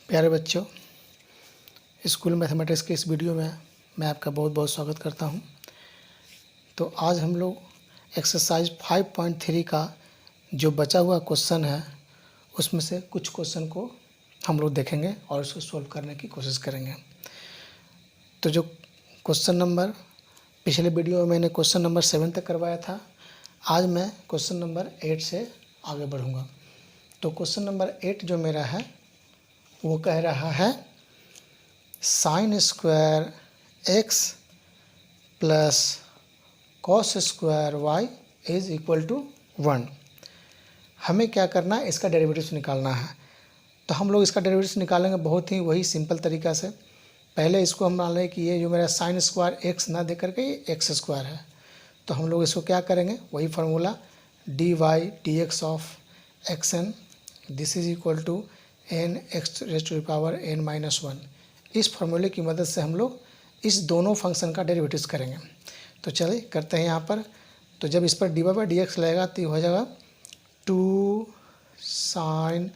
प्यारे बच्चों, school mathematics के इस वीडियो में मैं आपका बहुत बहुत स्वागत करता हूं। तो आज हम लोग एक्सरसाइज 5.3 का जो बचा हुआ क्वेश्चन है उसमें से कुछ क्वेश्चन को हम लोग देखेंगे और उसको सॉल्व करने की कोशिश करेंगे। तो जो क्वेश्चन नंबर पिछले वीडियो में मैंने क्वेश्चन नंबर 7 तक करवाया था, आज मैं क्वेश्चन नंबर 8 से आगे बढ़ूँगा। तो क्वेश्चन नंबर 8 जो मेरा है वो कह रहा है sine square x plus cos square y is equal to 1। हमें क्या करना है, इसका डेरिवेटिव्स निकालना है। तो हम लोग इसका डेरिवेटिव्स निकालेंगे बहुत ही वही सिंपल तरीका से। पहले इसको हम मान लें कि ये जो मेरा साइन स्क्वायर एक्स ना दे करके ये एक्स स्क्वायर है, तो हम लोग इसको क्या करेंगे, वही formula d y d x of x n this is equal to n x raise to the power n minus 1। इस फार्मूले की मदद से हम लोग इस दोनों फंक्शन का डेरिवेटिव्स करेंगे। तो चलिए करते हैं यहाँ पर। तो जब इस पर d Y by D x लगेगा तो ये हो जाएगा 2 साइन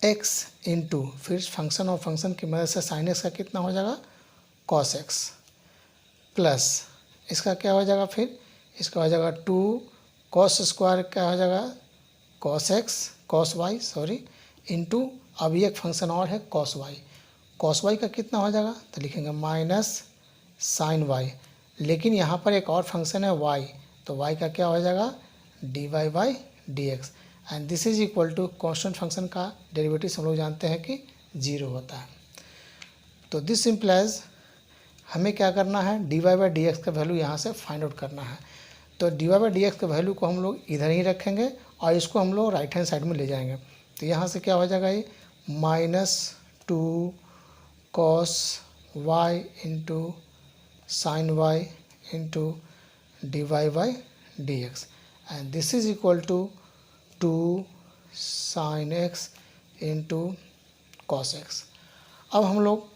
एक्स इंटू फिर फंक्शन और फंक्शन की मदद से साइन एक्स का कितना हो जाएगा कॉस एक्स प्लस इसका क्या हो जाएगा, फिर इसका हो जाएगा 2 कॉस स्क्वायर क्या हो जाएगा cos x cos y into अब ये एक फंक्शन और है कॉस वाई। कॉस वाई का कितना हो जाएगा तो लिखेंगे माइनस साइन वाई, लेकिन यहाँ पर एक और फंक्शन है वाई, तो वाई का क्या हो जाएगा d Y by D x and this is equal to constant function का डेरिवेटिव हम लोग जानते हैं कि 0 होता है। तो दिस इम्प्लाइज हमें क्या करना है, d Y by D x का वैल्यू यहाँ से फाइंड आउट करना है। तो D Y by D x के वैल्यू को हम लोग इधर ही रखेंगे और इसको हम लोग राइट हैंड साइड में ले जाएंगे। तो यहाँ से क्या हो जाएगा, ये -2 cos y into sine y into d Y by D x and this is equal to 2 sine x into cos x. अब हम लोग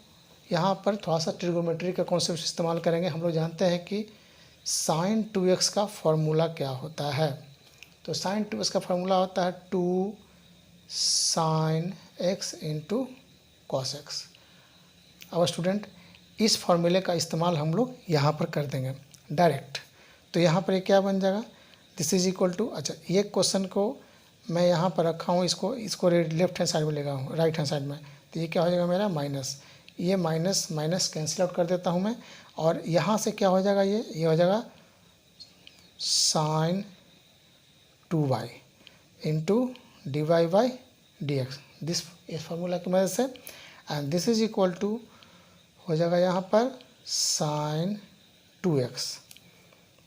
यहाँ पर थोड़ा सा ट्रिगोमेट्री का कॉन्सेप्ट इस्तेमाल करेंगे। हम लोग जानते हैं कि साइन 2x का फॉर्मूला क्या होता है। तो साइन 2x का फॉर्मूला होता है 2 sine x into cos x. अब स्टूडेंट इस फॉर्मूले का इस्तेमाल हम लोग यहाँ पर कर देंगे डायरेक्ट। तो यहाँ पर ये क्या बन जाएगा, दिस इज इक्वल टू, अच्छा ये क्वेश्चन को मैं यहाँ पर रखा हूँ, इसको लेफ्ट हैंड साइड में लेगा हूँ राइट हैंड साइड में। तो ये क्या हो जाएगा मेरा माइनस, ये माइनस माइनस कैंसिल आउट कर देता हूँ मैं, और यहाँ से क्या हो जाएगा, ये हो जाएगा sine 2y into d Y by D x this इस फार्मूला की मदद से and this is equal to हो जाएगा यहाँ पर साइन 2x।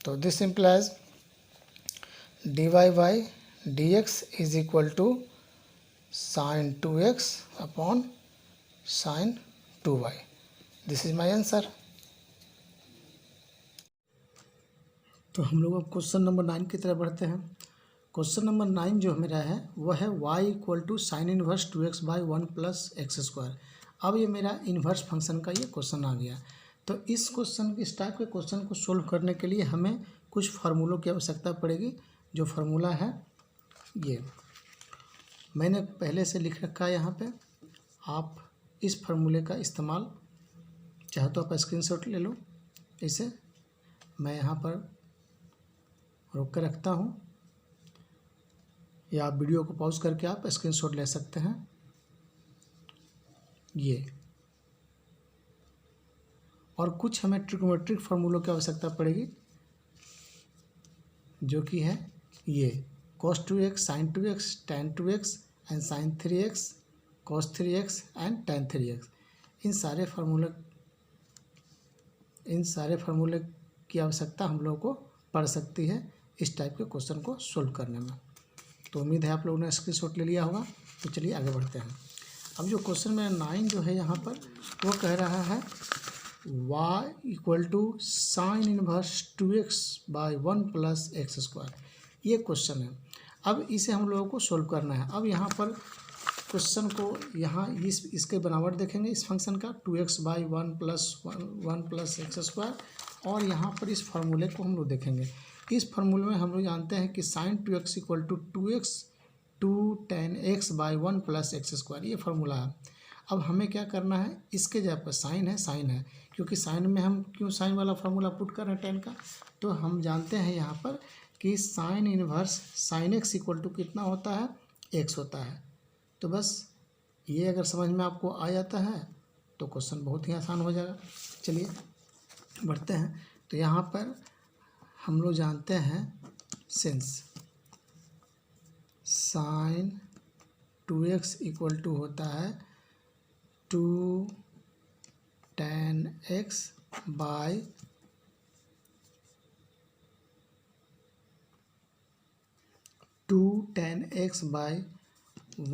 तो this implies d Y by D x is equal to sine 2x upon sine 2y। This is my answer. तो हम लोग अब क्वेश्चन नंबर 9 की तरफ बढ़ते हैं। क्वेश्चन नंबर 9 जो मेरा है वह है y equal to sine inverse 2x by 1 plus x square. अब ये मेरा इन्वर्स फंक्शन का ये क्वेश्चन आ गया। तो इस क्वेश्चन इस टाइप के क्वेश्चन को सोल्व करने के लिए हमें कुछ फार्मूलों की आवश्यकता पड़ेगी। जो फार्मूला है ये मैंने पहले से लिख रखा है यहाँ पे। आप इस फार्मूले का इस्तेमाल चाहे तो आप स्क्रीनशॉट ले लो, इसे मैं यहाँ पर रोक कर रखता हूँ, या आप वीडियो को पॉज करके आप स्क्रीनशॉट ले सकते हैं। ये और कुछ हमें ट्रिग्नोमेट्रिक फार्मूलों की आवश्यकता पड़ेगी, जो कि है ये cos 2x sin 2x tan 2x and sin 3x cos 3x and tan 3x। इन सारे फार्मूले की आवश्यकता हम लोगों को पड़ सकती है इस टाइप के क्वेश्चन को सोल्व करने में। तो उम्मीद है आप लोगों ने स्क्रीनशॉट ले लिया होगा। तो चलिए आगे बढ़ते हैं। अब जो क्वेश्चन मेरा 9 जो है यहाँ पर वो कह रहा है y equal to sine inverse 2x by 1 plus x square. ये क्वेश्चन है। अब इसे हम लोगों को सोल्व करना है। अब यहाँ पर क्वेश्चन को यहाँ इसके बराबर देखेंगे इस फंक्शन का 2x by 1 plus x square, और यहाँ पर इस फार्मूले को हम लोग देखेंगे। इस फार्मूले में हम लोग जानते हैं कि sine 2x equal to 2x 2 tan x by 1 plus x square, ये फार्मूला है। अब हमें क्या करना है, इसके जगह पर साइन है, क्योंकि साइन में हम क्यों साइन वाला फार्मूला पुट कर रहे हैं टेन का, तो हम जानते हैं यहाँ पर कि sine inverse sine x equal to कितना होता है, एक्स होता है। तो बस ये अगर समझ में आपको आ जाता है तो क्वेश्चन बहुत ही आसान हो जाएगा। चलिए बढ़ते हैं। तो यहाँ पर हम लोग जानते हैं since sign 2x equal to होता है 2 tan x by 2 tan x by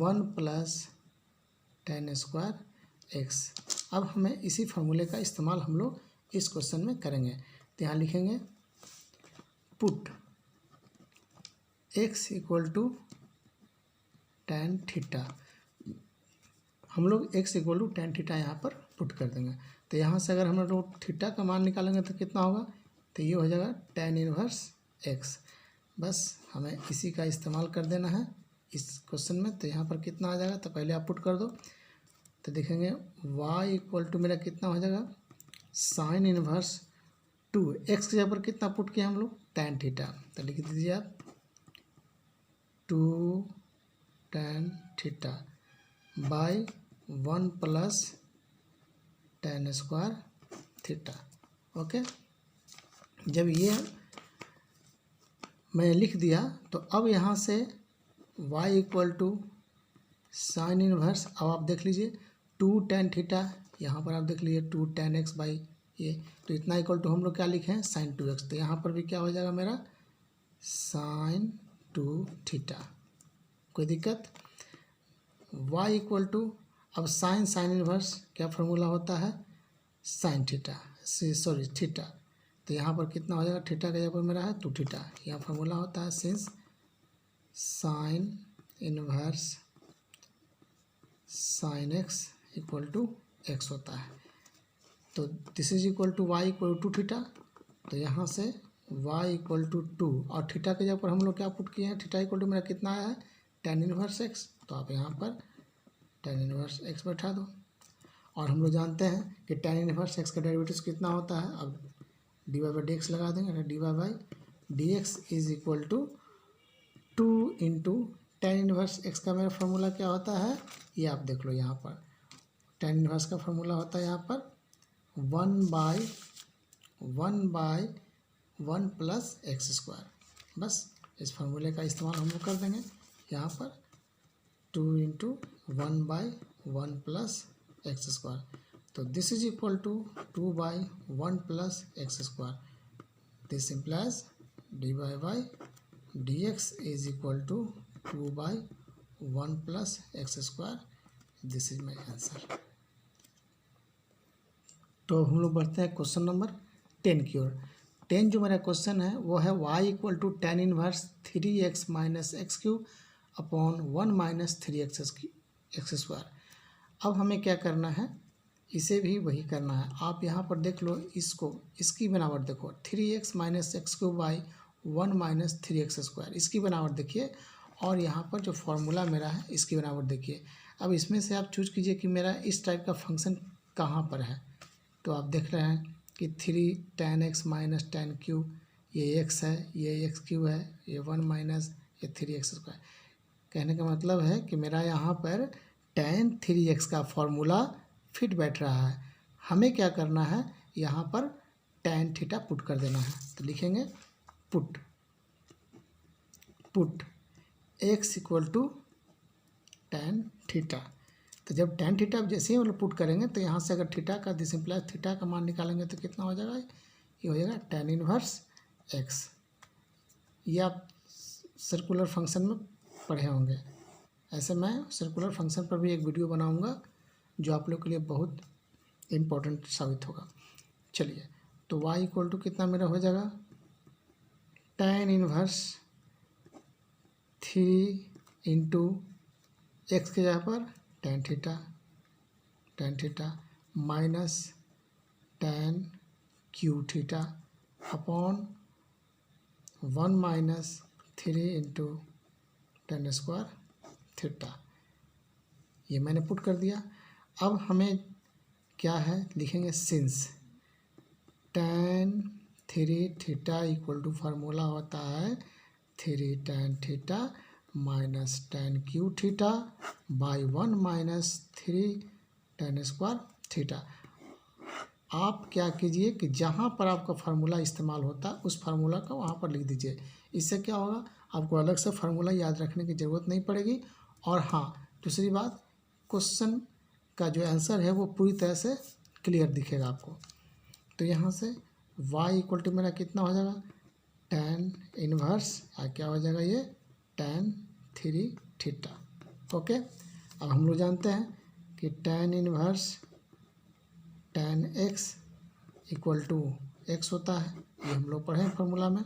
1 plus tan square x। अब हमें इसी फार्मूले का इस्तेमाल हम लोग इस क्वेश्चन में करेंगे। तो यहाँ लिखेंगे put x equal to tan theta, हम लोग x equal to tan theta यहाँ पर पुट कर देंगे। तो यहाँ से अगर हम लोग थीटा का मान निकालेंगे तो कितना होगा, तो ये हो जाएगा tan इनवर्स x। बस हमें इसी का इस्तेमाल कर देना है इस क्वेश्चन में। तो यहाँ पर कितना आ जाएगा, तो पहले आप पुट कर दो। तो देखेंगे y इक्वल टू मेरा कितना हो जाएगा, साइन इनवर्स 2 x के जगह पर कितना पुट किया हम लोग, tan थीटा। तो लिख दीजिए आप 2 tan theta by 1 plus tan square theta. Okay, जब ये मैंने लिख दिया तो अब यहाँ से y equal to sine inverse, अब आप देख लीजिए 2 tan थीटा, यहाँ पर आप देख लीजिए 2 tan x बाई ये, तो इतना इक्वल टू हम लोग क्या लिखे हैं, साइन 2x। तो यहाँ पर भी क्या हो जाएगा मेरा साइन 2 थीटा। कोई दिक्कत, y इक्वल टू अब साइन इनवर्स क्या फार्मूला होता है, साइन थीटा, सॉरी थीटा। तो यहाँ पर कितना हो जाएगा, थीटा का जगह पर मेरा है 2 थीटा। यहाँ फार्मूला होता है since sine inverse sine x equal to x होता है। तो this is equal to y equal to theta. तो यहाँ से y इक्वल टू 2 और थीटा के जगह पर हम लोग क्या पुट किए हैं, थीटा इक्वल टू मेरा कितना आया है, tan इनवर्स x। तो आप यहाँ पर tan इनवर्स x बैठा दो। और हम लोग जानते हैं कि tan इनवर्स x का डेरिवेटिव कितना होता है, अब dy बाई डी एक्स लगा देंगे। dy by D x is equal to 2 into tan inverse x का मेरा फार्मूला क्या होता है, ये आप देख लो। यहाँ पर tan इनवर्स का फार्मूला होता है यहाँ पर 1 प्लस एक्स स्क्वायर। बस इस फार्मूले का इस्तेमाल हम लोग कर देंगे यहाँ पर 2 इंटू 1 प्लस एक्स स्क्वायर। तो this is equal to 2/1 plus x square. This implies d Y by D x is equal to 2/1 plus x square. This is my answer. तो हम लोग बढ़ते हैं क्वेश्चन नंबर 10 की ओर। 10 जो मेरा क्वेश्चन है वो है y equal to tan inverse 3x minus x cube upon 1 minus 3x x square. अब हमें क्या करना है, इसे भी वही करना है। आप यहाँ पर देख लो, इसको इसकी बनावट देखो, 3x minus x cube by 1 minus 3x square, इसकी बनावट देखिए। और यहाँ पर जो फॉर्मूला मेरा है इसकी बनावट देखिए। अब इसमें से आप चूज कीजिए कि मेरा इस टाइप का फंक्शन कहाँ पर है। तो आप देख रहे हैं कि 3 tan x minus tan cube, ये x है, ये x क्यूब है, ये 1 माइनस ये 3x स्क्वायर। कहने का मतलब है कि मेरा यहाँ पर tan 3x का फॉर्मूला फिट बैठ रहा है। हमें क्या करना है, यहाँ पर tan थीटा पुट कर देना है। तो लिखेंगे put x equal to tan theta. तो जब tan थीटा जैसे ही मतलब पुट करेंगे तो यहाँ से अगर थीटा का दिस इम्प्लाइज थीटा का मान निकालेंगे तो कितना हो जाएगा, ये हो जाएगा tan इनवर्स x। ये आप सर्कुलर फंक्शन में पढ़े होंगे। ऐसे मैं सर्कुलर फंक्शन पर भी एक वीडियो बनाऊंगा जो आप लोग के लिए बहुत इम्पोर्टेंट साबित होगा। चलिए, तो y इक्वल टू कितना मेरा हो जाएगा, tan इनवर्स 3 इंटू एक्स के जगह पर tan theta minus tan cube theta upon 1 minus 3 into tan square theta. ये मैंने पुट कर दिया। अब हमें क्या है लिखेंगे, since tan three theta equal to formula होता है 3 tan theta minus tan cube theta by 1 minus 3 tan square theta. आप क्या कीजिए कि जहाँ पर आपका फार्मूला इस्तेमाल होता है उस फार्मूला को वहाँ पर लिख दीजिए। इससे क्या होगा, आपको अलग से फार्मूला याद रखने की ज़रूरत नहीं पड़ेगी। और हाँ, दूसरी बात, क्वेश्चन का जो आंसर है वो पूरी तरह से क्लियर दिखेगा आपको। तो यहाँ से y इक्वल टू मेरा कितना हो जाएगा, tan इनवर्स क्या हो जाएगा, ये tan थ्री थीटा। ओके, अब हम लोग जानते हैं कि tan inverse tan x equal to x होता है, ये हम लोग पढ़े हैं फॉर्मूला में।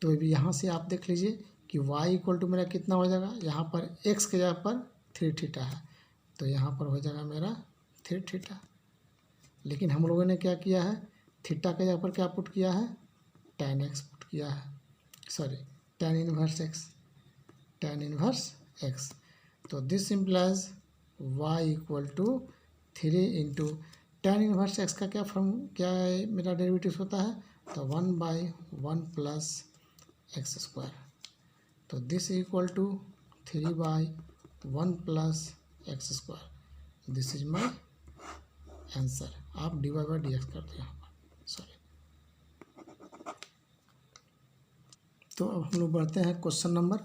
तो अभी यहाँ से आप देख लीजिए कि y इक्वल टू मेरा कितना हो जाएगा, यहाँ पर x के जगह पर 3 थीटा है, तो यहाँ पर हो जाएगा मेरा 3 थीटा। लेकिन हम लोगों ने क्या किया है, थीटा के जगह पर क्या पुट किया है, tan x पुट किया है, सॉरी tan इनवर्स x। तो this implies y equal to 3 into tan inverse x का क्या है मेरा डेरिवेटिव होता है, तो 1/1 प्लस एक्स स्क्वायर। तो this equal to 3/1 plus x square. This is my answer. आप डिवाइड बाई डी एक्स कर दो यहाँ पर, सॉरी। तो अब हम लोग बढ़ते हैं क्वेश्चन नंबर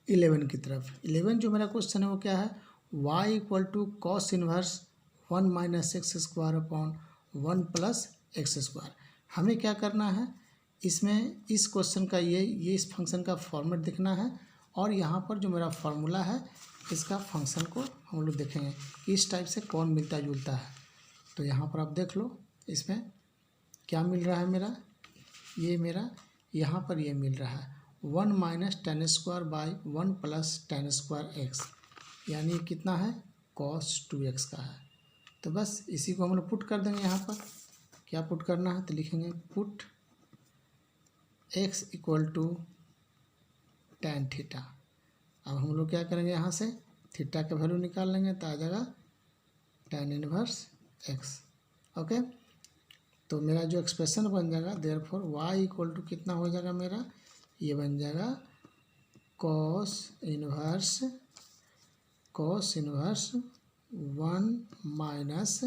11 की तरफ। 11 जो मेरा क्वेश्चन है वो क्या है, y equal to cos inverse 1 minus x square upon 1 plus x square. हमें क्या करना है, इसमें इस क्वेश्चन का ये इस फंक्शन का फॉर्मेट दिखना है, और यहाँ पर जो मेरा फार्मूला है इसका फंक्शन को हम लोग देखेंगे कि इस टाइप से कौन मिलता जुलता है। तो यहाँ पर आप देख लो, इसमें क्या मिल रहा है मेरा, ये मेरा यहाँ पर ये मिल रहा है 1 minus tan square by 1 plus tan square x, यानी कितना है, cos 2x का है। तो बस इसी को हम लोग पुट कर देंगे यहाँ पर। क्या पुट करना है, तो लिखेंगे put x equal to tan theta. अब हम लोग क्या करेंगे, यहाँ से थीटा का वैल्यू निकाल लेंगे तो आ जाएगा tan इनवर्स x। ओके, तो मेरा जो एक्सप्रेशन बन जाएगा, देयरफॉर y इक्वल टू कितना हो जाएगा मेरा, ये बन जाएगा cos inverse 1 minus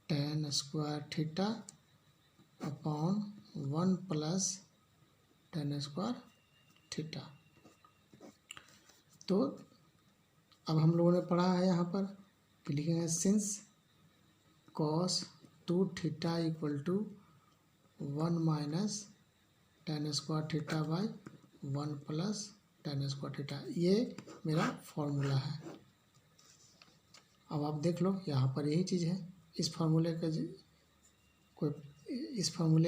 tan square theta upon 1 plus tan square theta. तो अब हम लोगों ने पढ़ा है यहाँ पर कि लिखेंगे since cos 2 theta equal to 1 minus tan square theta by 1 plus tan square theta, ये मेरा फॉर्मूला है। अब आप देख लो, यहाँ पर यही चीज़ है। इस फार्मूले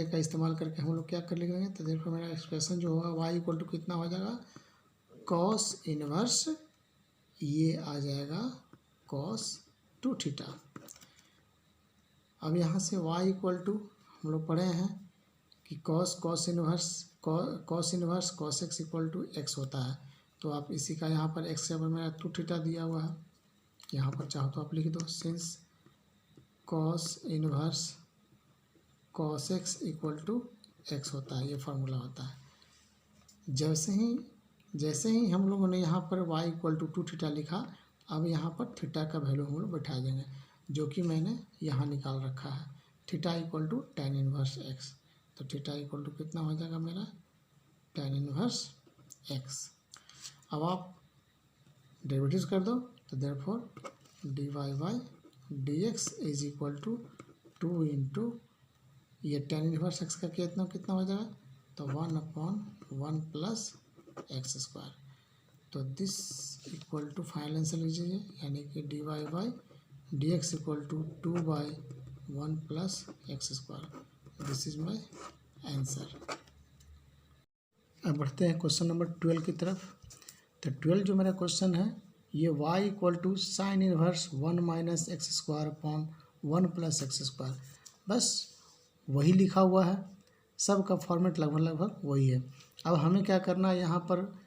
का इस्तेमाल करके हम लोग क्या कर लेंगे, तो देखो मेरा एक्सप्रेशन जो होगा y इक्वल टू कितना हो जाएगा, cos इनवर्स ये आ जाएगा cos 2 थीटा। अब यहाँ से y इक्वल टू हम लोग पढ़े हैं कि cos inverse cos x equal to x होता है। तो आप इसी का यहाँ पर x के ऊपर मेरा 2 थीटा दिया हुआ है, यहाँ पर चाहो तो आप लिख दो since cos inverse cos x equal to x होता है, ये फार्मूला होता है। जैसे ही हम लोगों ने यहाँ पर y इक्वल टू 2 थीटा लिखा, अब यहाँ पर थीटा का वैल्यू हम लोग बैठा देंगे, जो कि मैंने यहाँ निकाल रखा है, theta equal to tan inverse x। तो थीटा इक्वल टू कितना हो जाएगा मेरा, tan इनवर्स x। अब आप डेरिवेटिव्स कर दो, तो therefore dy by dx is equal to 2 into ये tan इनवर्स x का कितना हो जाएगा, तो 1/1 प्लस एक्स स्क्वायर। तो this equal to final answer लीजिए, यानी कि dy by dx equal to 2/1 plus x square. This is my answer. अब बढ़ते हैं क्वेश्चन नंबर 12 की तरफ। तो 12 जो मेरा क्वेश्चन है, ये y equal to sine inverse 1 minus x square upon 1 plus x square, बस वही लिखा हुआ है, सब का फॉर्मेट लगभग वही है। अब हमें क्या करना है, यहाँ पर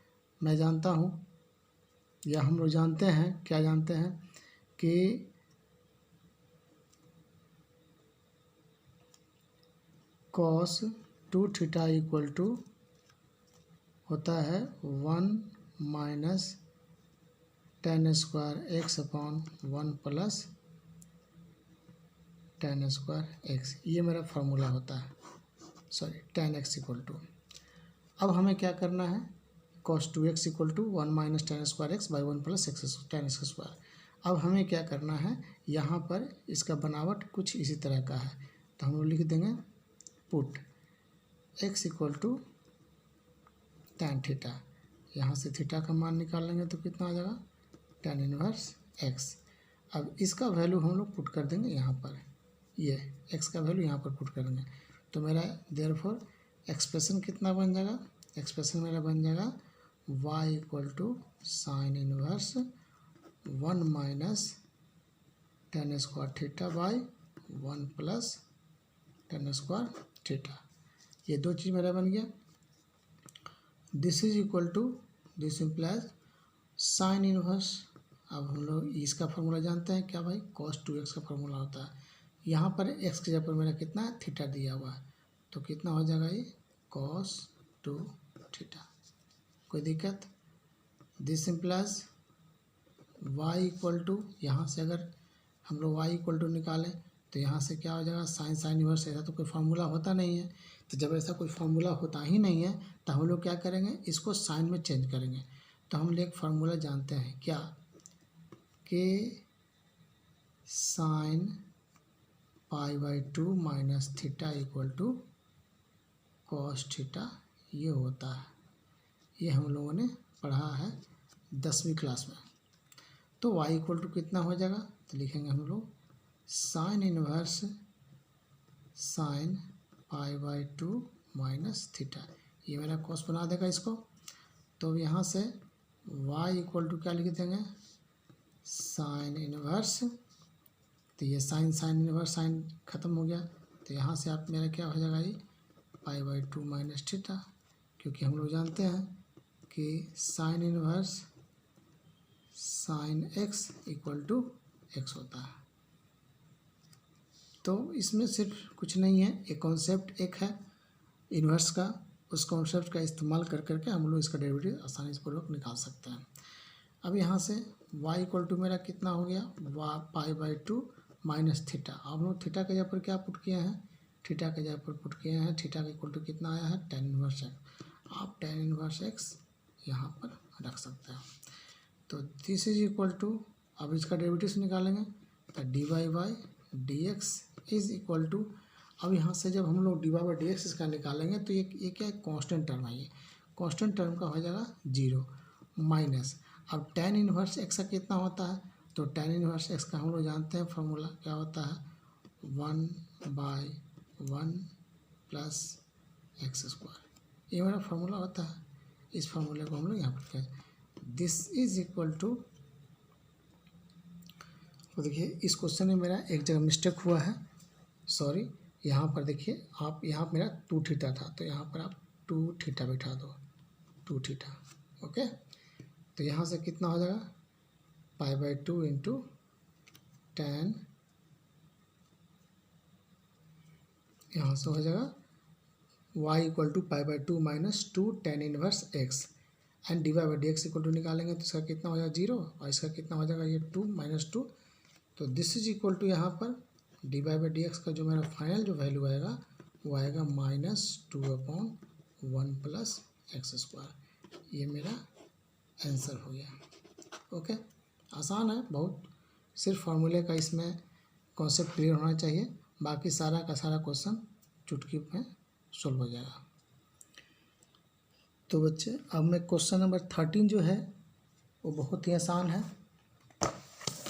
मैं जानता हूँ या हम लोग जानते हैं, क्या जानते हैं कि cos 2 थीटा इक्वल टू होता है 1 minus tan square x upon 1 plus tan square x. ये मेरा फार्मूला होता है, sorry tan x equal to. अब हमें क्या करना है, cos 2x equal to 1 minus tan square x by 1 plus tan square. अब हमें क्या करना है, यहाँ पर इसका बनावट कुछ इसी तरह का है, तो हम लोग लिख देंगे put x equal to tan theta. यहाँ से थीटा का मान निकालेंगे तो कितना आ जाएगा, tan इनवर्स x। अब इसका वैल्यू हम लोग पुट कर देंगे यहाँ पर, ये x का वैल्यू यहाँ पर पुट करेंगे, तो मेरा देयरफॉर एक्सप्रेशन कितना बन जाएगा, एक्सप्रेशन मेरा बन जाएगा y equal to sine inverse 1 minus tan square theta by 1 plus tan square theta. ये दो चीज़ मेरा बन गया। This is equal to, this implies sine inverse. अब हम लोग इसका फार्मूला जानते हैं क्या भाई, cos 2x का फार्मूला होता है। यहाँ पर x के जगह पर मेरा कितना है, थीटा दिया हुआ है, तो कितना हो जाएगा ये cos 2 थीटा। कोई दिक्कत। This implies y equal to, यहाँ से अगर हम लोग y इक्वल टू निकालें तो यहाँ से क्या हो जाएगा, साइन साइन इनवर्स। ऐसा तो कोई फार्मूला होता नहीं है, तो जब ऐसा कोई फार्मूला होता ही नहीं है तो हम लोग क्या करेंगे, इसको साइन में चेंज करेंगे। तो हम लोग एक फार्मूला जानते हैं क्या, कि sine pi by 2 minus theta equal to cos theta, ये होता है। ये हम लोगों ने पढ़ा है 10वीं क्लास में। तो y इक्वल टू कितना हो जाएगा, तो लिखेंगे हम लोग sign inverse sign pi by 2 minus theta. ये मेरा कॉस बना देगा इसको। तो यहाँ से y इक्वल टू क्या लिख देंगे, साइन इनवर्स, तो ये साइन साइन इनवर्स साइन ख़त्म हो गया, तो यहाँ से आप मेरा क्या हो जाएगा, ये पाई बाई 2 माइनस थीटा, क्योंकि हम लोग जानते हैं कि sine inverse sine x equal to x होता है। तो इसमें सिर्फ कुछ नहीं है, एक कॉन्सेप्ट एक है इन्वर्स का, उस कॉन्सेप्ट का इस्तेमाल कर करके हम लोग इसका डेरिवेटिव आसानी से पूर्वक निकाल सकते हैं। अब यहाँ से y इक्वल टू मेरा कितना हो गया, पाई बाई 2 माइनस थीटा। हम लोग थीटा के जगह पर क्या पुट किए हैं, थीटा के जगह पर पुट किए हैं, थीटा का इक्वल टू कितना आया है, tan इनवर्स एक्स। आप tan इनवर्स एक्स यहाँ पर रख सकते हैं। तो दिस इज इक्वल टू, अब इसका डेरिवेटिव निकालेंगे तो D Y by D x is equal to, अब यहाँ से जब हम लोग d Y by D x इसका निकालेंगे तो ये क्या है, कांस्टेंट टर्म है, ये कांस्टेंट टर्म का हो जाएगा 0 माइनस। अब tan इनवर्स एक्स का कितना होता है, तो tan इनवर्स एक्स का हम लोग जानते हैं फार्मूला क्या होता है, 1/1 प्लस एक्स स्क्वायर। ये मेरा फार्मूला होता है। इस फार्मूले को हम लोग यहाँ पर दिस इज इक्वल टू, तो देखिए इस क्वेश्चन में मेरा एक जगह मिस्टेक हुआ है, सॉरी। यहाँ पर देखिए आप, यहाँ मेरा 2 थीटा था, तो यहाँ पर आप 2 थीटा बैठा दो, 2 थीटा, ओके। तो यहाँ से कितना हो जाएगा, पाई बाई 2 इंटू tan, यहाँ से हो जाएगा y equal to pi by 2 minus 2 tan inverse x and d Y by D x equal to निकालेंगे तो इसका कितना हो जाएगा 0, और इसका कितना हो जाएगा ये 2 माइनस 2। तो दिस इज इक्वल टू, यहाँ पर d Y by D x का जो मेरा फाइनल जो वैल्यू आएगा वो आएगा -2/1 प्लस एक्स स्क्वायर। ये मेरा आंसर हो गया, ओके। आसान है बहुत, सिर्फ फार्मूले का इसमें कॉन्सेप्ट क्लियर होना चाहिए, बाकी सारा का सारा क्वेश्चन चुटकी में सोल्व हो जाएगा। तो बच्चे अब मैं क्वेश्चन नंबर 13 जो है वो बहुत ही आसान है,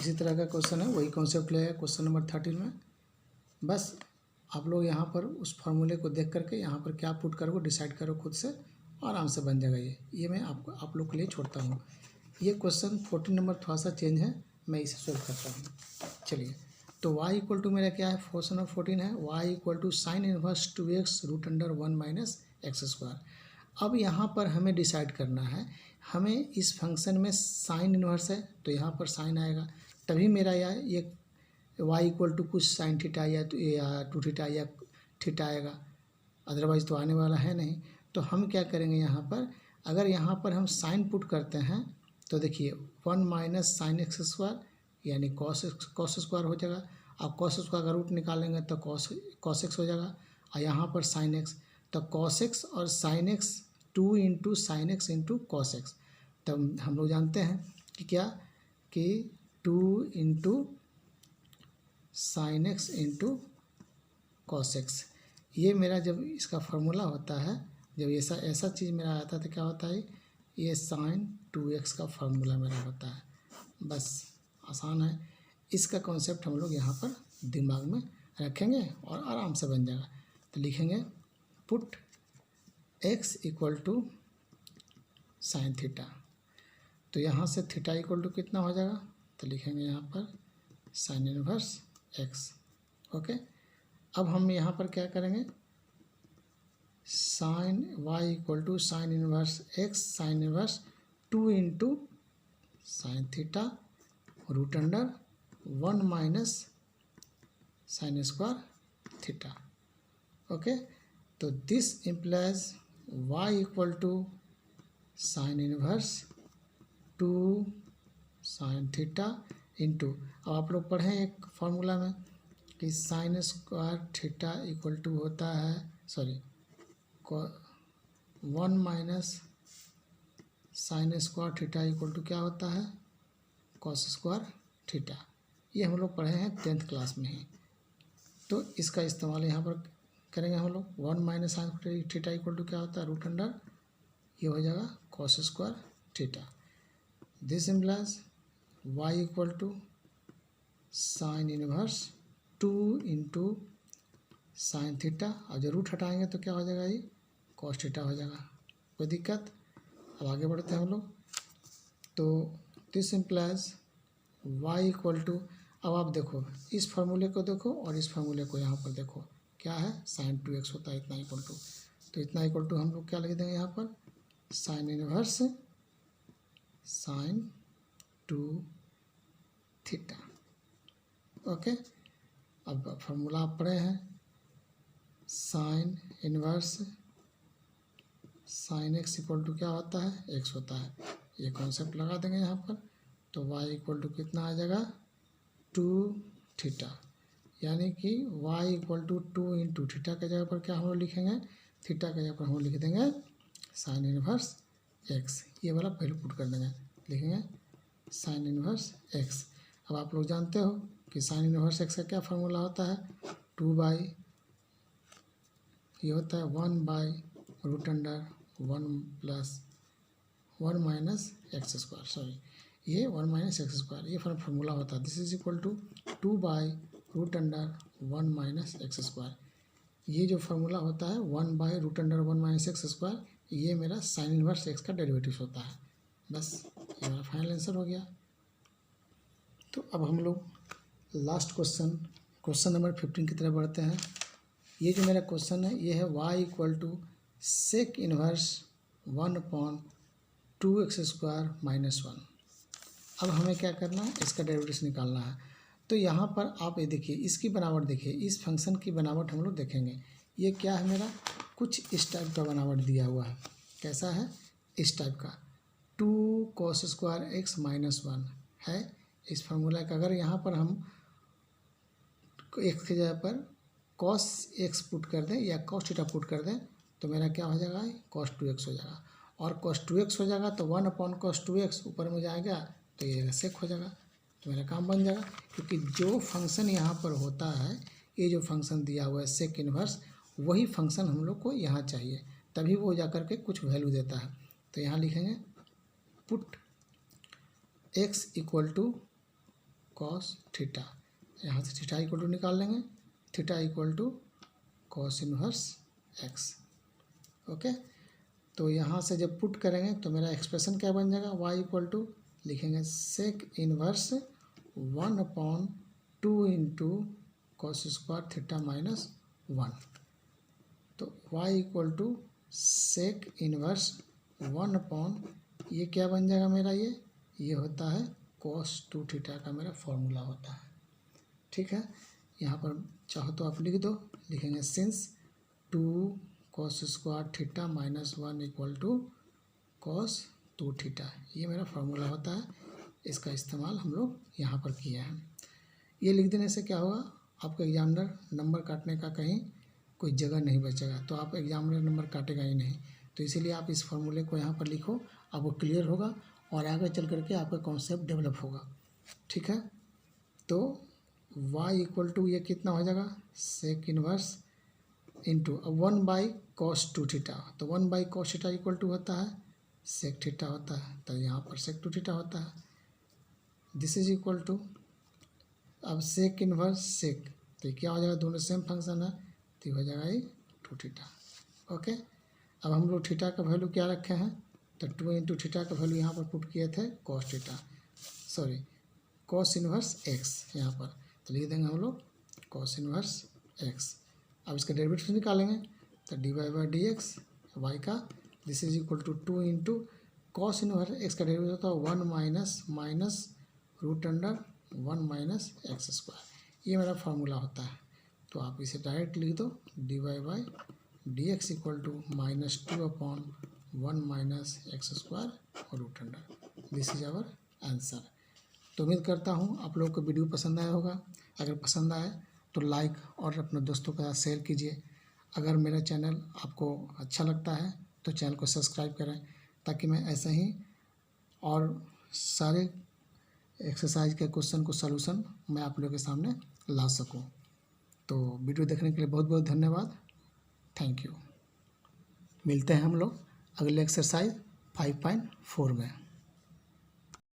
इसी तरह का क्वेश्चन है, वही कॉन्सेप्ट लेगा क्वेश्चन नंबर 13 में। बस आप लोग यहाँ पर उस फार्मूले को देख करके यहाँ पर क्या पुट करो डिसाइड करो खुद से, आराम से बन जाएगा। ये मैं आपको आप लोग के लिए छोड़ता हूँ। ये क्वेश्चन 14 नंबर थोड़ा सा चेंज है, मैं इसे सोल्व करता हूँ। चलिए, तो y इक्वल टू मेरा क्या है, क्वेश्चन नंबर 14 है y equal to sine inverse 2x root under 1 minus x square. अब यहाँ पर हमें डिसाइड करना है हमें इस फंक्शन में साइन इन्वर्स है तो यहाँ पर साइन आएगा, तभी मेरा ये वाई इक्वल टू कुछ साइन थीटा या टू थीटा या थीटा आएगा, अदरवाइज तो आने वाला है नहीं। तो हम क्या करेंगे यहाँ पर, अगर यहाँ पर हम साइन पुट करते हैं तो देखिए 1 माइनस साइन एक्स स्क्वायर यानी कॉस स्क्वायर हो जाएगा, और कॉस स्क्वायर का रूट निकालेंगे तो कॉस एक्स हो जाएगा, और यहाँ पर साइन एक्स, तो कॉस एक्स और sine x 2 into sign x into cos x. तब हम लोग जानते हैं कि क्या कि 2 into sign x into cos x, ये मेरा जब इसका फार्मूला होता है, जब ऐसा चीज़ मेरा आता है तो क्या होता है, ये साइन 2x का फार्मूला मेरा होता है। बस आसान है, इसका कॉन्सेप्ट हम लोग यहाँ पर दिमाग में रखेंगे और आराम से बन जाएगा। तो लिखेंगे put x equal to sine theta, तो यहाँ से थीटा इक्वल टू कितना हो जाएगा, तो लिखेंगे यहाँ पर साइन इनवर्स x। ओके, अब हम यहाँ पर क्या करेंगे, sine y equal to sine inverse x sine inverse 2 into sine theta root under 1 minus sine square theta. Okay, तो this implies y equal to sine inverse 2 sine theta into, अब आप लोग पढ़ें एक फार्मूला में कि sine square theta equal to होता है, sorry 1 minus sine square theta equal to क्या होता है, कॉस स्क्वायर थीटा। ये हम लोग पढ़े हैं 10th क्लास में ही, तो इसका इस्तेमाल यहाँ पर करेंगे हम लोग। 1 minus sine theta equal to क्या होता है, रूट अंडर, ये हो जाएगा cos square theta. This implies y equal to sine inverse 2 into sine theta, और जो रूट हटाएंगे तो क्या हो जाएगा, ये कॉस थीटा हो जाएगा। कोई दिक्कत? अब आगे बढ़ते हैं हम लोग। तो this implies y equal to, अब आप देखो इस फार्मूले को देखो और इस फार्मूले को यहाँ पर देखो, क्या है, साइन 2x होता है इतना इक्वल टू, तो इतना इक्वल टू हम लोग क्या लिख देंगे यहाँ पर, sine inverse sine 2 theta. Okay, अब फार्मूला आप पढ़े हैं, sine inverse sine x equal to क्या होता है, एक्स होता है, ये कॉन्सेप्ट लगा देंगे यहाँ पर। तो y इक्वल टू कितना आ जाएगा, 2 थीटा, यानी कि y equal to 2 into theta के जगह पर क्या हम लोग लिखेंगे, थीटा के जगह पर हम लिख देंगे साइन इनवर्स एक्स, ये वाला पहले पुट कर देंगे, लिखेंगे साइन इनवर्स एक्स। अब आप लोग जानते हो कि साइन इनवर्स एक्स का क्या फार्मूला होता है, 2 बाई, ये होता है 1 by root under 1 plus 1 minus x square, sorry ये 1 माइनस एक्स स्क्वायर, ये फार्मूला होता है। This is equal to 2 by root under 1 minus x square, ये जो फार्मूला होता है 1 by root under 1 minus x square, ये मेरा साइन इनवर्स एक्स का डेरिवेटिव होता है। बस ये मेरा फाइनल आंसर हो गया। तो अब हम लोग लास्ट क्वेश्चन नंबर 15 की तरफ बढ़ते हैं। ये जो मेरा क्वेश्चन है ये है y equal to sec inverse 1/2x square minus 1। अब हमें क्या करना है, इसका डेरिवेटिव निकालना है। तो यहाँ पर आप ये देखिए, इसकी बनावट देखिए, इस फंक्शन की बनावट हम लोग देखेंगे। ये क्या है, मेरा कुछ इस टाइप का बनावट दिया हुआ है। कैसा है, इस टाइप का, 2 cos स्क्वायर एक्स माइनस 1 है इस फार्मूला का। अगर यहाँ पर हम एक्स की जगह पर cos x पुट कर दें या cos थीटा पुट कर दें तो मेरा क्या हो जाएगा, cos 2x हो जाएगा, और cos 2x हो जाएगा तो 1/cos 2x ऊपर में जाएगा तो ये सेक हो जाएगा, तो मेरा काम बन जाएगा। क्योंकि जो फंक्शन यहाँ पर होता है, ये जो फंक्शन दिया हुआ है सेक इनवर्स, वही फंक्शन हम लोग को यहाँ चाहिए, तभी वो जा कर के कुछ वैल्यू देता है। तो यहाँ लिखेंगे put x equal to cos theta, यहाँ से थीटा इक्वल टू निकाल लेंगे, theta equal to cos inverse x. Okay, तो यहाँ से जब पुट करेंगे तो मेरा एक्सप्रेशन क्या बन जाएगा, y इक्वल टू लिखेंगे sec inverse 1/2 into cos square theta minus 1। तो y equal to sec inverse 1/2 ये क्या बन जाएगा मेरा, ये होता है cos 2 थीटा का मेरा फॉर्मूला होता है। ठीक है, यहाँ पर चाहो तो आप लिख दो, लिखेंगे since 2 cos square theta minus 1 equal to cos 2 theta, ये मेरा फार्मूला होता है। इसका इस्तेमाल हम लोग यहाँ पर किए हैं। ये लिख देने से क्या होगा, आपका एग्जामिनर नंबर काटने का कहीं कोई जगह नहीं बचेगा, तो आप एग्जामिनर नंबर काटेगा ही नहीं। तो इसीलिए आप इस फार्मूले को यहाँ पर लिखो, आपको क्लियर होगा और आगे चल करके आपका कॉन्सेप्ट डेवलप होगा। ठीक है, तो y इक्वल टू ये कितना हो जाएगा, sec inverse into 1 by cos 2 theta, तो 1 by cos theta equal to होता है सेक थीटा होता है, तो यहाँ पर सेक 2 थीटा होता है। दिस इज इक्वल टू, अब सेक इनवर्स सेक, तो क्या हो जाएगा, दोनों सेम फंक्शन है, तो हो जाएगा ये 2 थीटा। ओके, अब हम लोग थीटा का वैल्यू क्या रखे हैं, तो 2 इंटू थीटा का वैल्यू यहाँ पर पुट किए थे cos theta, sorry cos inverse x यहाँ पर, तो लिख देंगे हम लोग कॉस इनवर्स एक्स। अब इसका डेरिवेटिव निकालेंगे, तो D Y by D X Y का, this is equal to 2 into cos inverse x का डेरिवेटिव होता है 1 minus minus root under 1 minus x square, ये मेरा फार्मूला होता है। तो आप इसे डायरेक्ट लिख दो, d Y by D x equal to -2 upon 1 minus x square root under, this is our answer. तो उम्मीद करता हूँ आप लोगों को वीडियो पसंद आया होगा। अगर पसंद आए तो लाइक और अपने दोस्तों के साथ शेयर कीजिए। अगर मेरा चैनल आपको अच्छा लगता है तो चैनल को सब्सक्राइब करें, ताकि मैं ऐसे ही और सारे एक्सरसाइज के क्वेश्चन को सलूशन मैं आप लोगों के सामने ला सकूं। तो वीडियो देखने के लिए बहुत बहुत धन्यवाद, थैंक यू। मिलते हैं हम लोग अगले एक्सरसाइज 5.4 में।